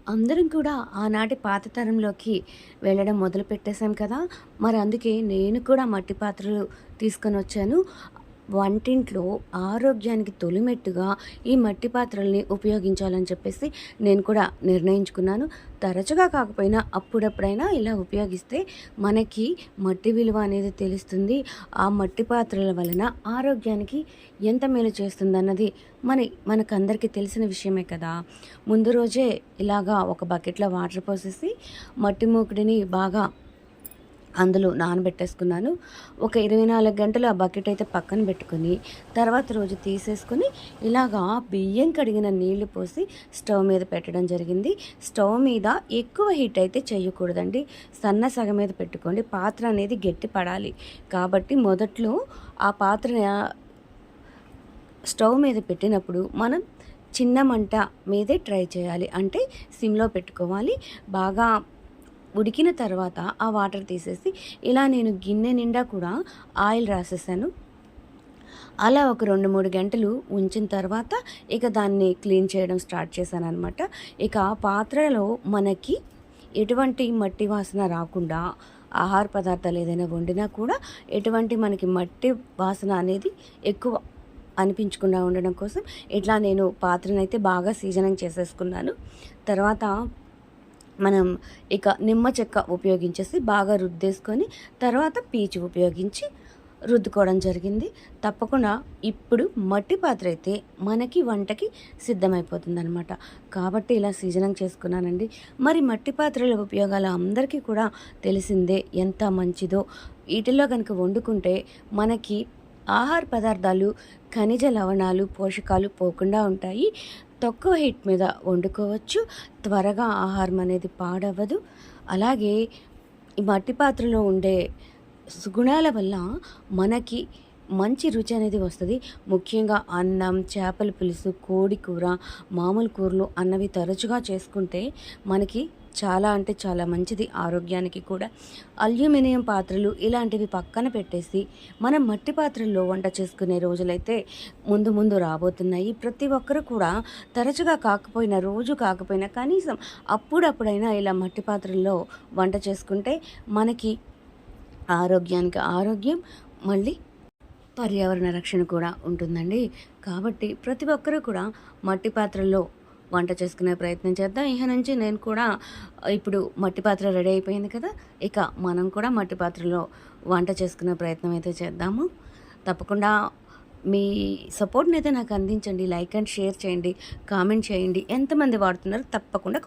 అందరం కూడా ఆనాటి పాత తరంలోకి వెళ్ళడం మొదలుపెట్టేసాం కదా! మరి అందుకే నేను కూడా మట్టి పాత్రలు తీసుకొనొచ్చాను. వంటింట్లో ఆరోగ్యానికి తొలిమెట్టుగా ఈ మట్టి పాత్రల్ని ఉపయోగించాలని చెప్పేసి నేను కూడా నిర్ణయించుకున్నాను. తరచుగా కాకపోయినా అప్పుడప్పుడైనా ఇలా ఉపయోగిస్తే మనకి మట్టి విలువ అనేది తెలుస్తుంది. ఆ మట్టి పాత్రల వలన ఆరోగ్యానికి ఎంత మేలు చేస్తుందన్నది మనకందరికీ తెలిసిన విషయమే కదా! ముందు రోజే ఇలాగా ఒక బకెట్‌లో వాటర్ పోసేసి మట్టి మూకుడిని బాగా అందులో నానబెట్టేసుకున్నాను. ఒక 24 గంటలు ఆ బకెట్ అయితే పక్కన పెట్టుకొని, తర్వాత రోజు తీసేసుకొని ఇలాగా బియ్యం కడిగిన నీళ్లు పోసి స్టవ్ మీద పెట్టడం జరిగింది. స్టవ్ మీద ఎక్కువ హీట్ అయితే చేయకూడదండి. సన్న సగం మీద పెట్టుకోండి. పాత్ర అనేది గట్టి పడాలి. కాబట్టి మొదట్లో ఆ పాత్ర స్టవ్ మీద పెట్టినప్పుడు మనం చిన్న మంట మీదే ట్రై చేయాలి. అంటే సిమ్‌లో పెట్టుకోవాలి. బాగా ఉడికిన తర్వాత ఆ వాటర్ తీసేసి ఇలా నేను గిన్నె నిండా కూడా ఆయిల్ రాసేసాను. అలా ఒక 2, 3 గంటలు ఉంచిన తర్వాత ఇక దాన్ని క్లీన్ చేయడం స్టార్ట్ చేశాననమాట. ఇక పాత్రలో మనకి ఎటువంటి మట్టి వాసన రాకుండా ఆహార పదార్థాలు ఏదైనా వండినా కూడా ఎటువంటి మనకి మట్టి వాసన అనేది ఎక్కువ అనిపించకుండా ఉండడం కోసం ఇట్లా నేను పాత్రనైతే బాగా సీజనింగ్ చేసేసుకున్నాను. తర్వాత మనం ఇక నిమ్మ చెక్క ఉపయోగించేసి బాగా రుద్దేసుకొని తర్వాత పీచు ఉపయోగించి రుద్దుకోవడం జరిగింది. తప్పకుండా ఇప్పుడు మట్టి పాత్ర అయితే మనకి వంటకి సిద్ధమైపోతుందనమాట. కాబట్టి ఇలా సీజనింగ్ చేసుకున్నానండి. మరి మట్టి పాత్రల ఉపయోగాలు అందరికీ కూడా తెలిసిందే ఎంత మంచిదో. వీటిల్లో కనుక వండుకుంటే మనకి ఆహార పదార్థాలు, ఖనిజ లవణాలు, పోషకాలు పోకుండా ఉంటాయి. తక్కువ హీట్ మీద వండుకోవచ్చు. త్వరగా ఆహారం అనేది పాడవ్వదు. అలాగే ఈ మట్టి పాత్రలో ఉండే సుగుణాల వల్ల మనకి మంచి రుచి అనేది వస్తది. ముఖ్యంగా అన్నం, చేపల పులుసు, కోడి కూర, మామూలు కూరలు అన్నవి తరచుగా చేసుకుంటే మనకి చాలా అంటే చాలా మంచిది ఆరోగ్యానికి కూడా. అల్యూమినియం పాత్రలు ఇలాంటివి పక్కన పెట్టేసి మనం మట్టి పాత్రల్లో వంట చేసుకునే రోజులైతే ముందు ముందు రాబోతున్నాయి. ప్రతి ఒక్కరు కూడా తరచుగా కాకపోయినా, రోజు కాకపోయినా కనీసం అప్పుడప్పుడైనా ఇలా మట్టి పాత్రల్లో వంట చేసుకుంటే మనకి ఆరోగ్యానికి ఆరోగ్యం, మళ్ళీ పర్యావరణ రక్షణ కూడా ఉంటుందండి. కాబట్టి ప్రతి ఒక్కరూ కూడా మట్టి పాత్రల్లో వంట చేసుకునే ప్రయత్నం చేద్దాం. ఇక నుంచి నేను కూడా ఇప్పుడు మట్టి పాత్ర రెడీ అయిపోయింది కదా! ఇక మనం కూడా మట్టి పాత్రలో వంట చేసుకునే ప్రయత్నం అయితే చేద్దాము. తప్పకుండా మీ సపోర్ట్‌నైతే నాకు అందించండి. లైక్ అండ్ షేర్ చేయండి. కామెంట్ చేయండి. ఎంతమంది వాడుతున్నారో తప్పకుండా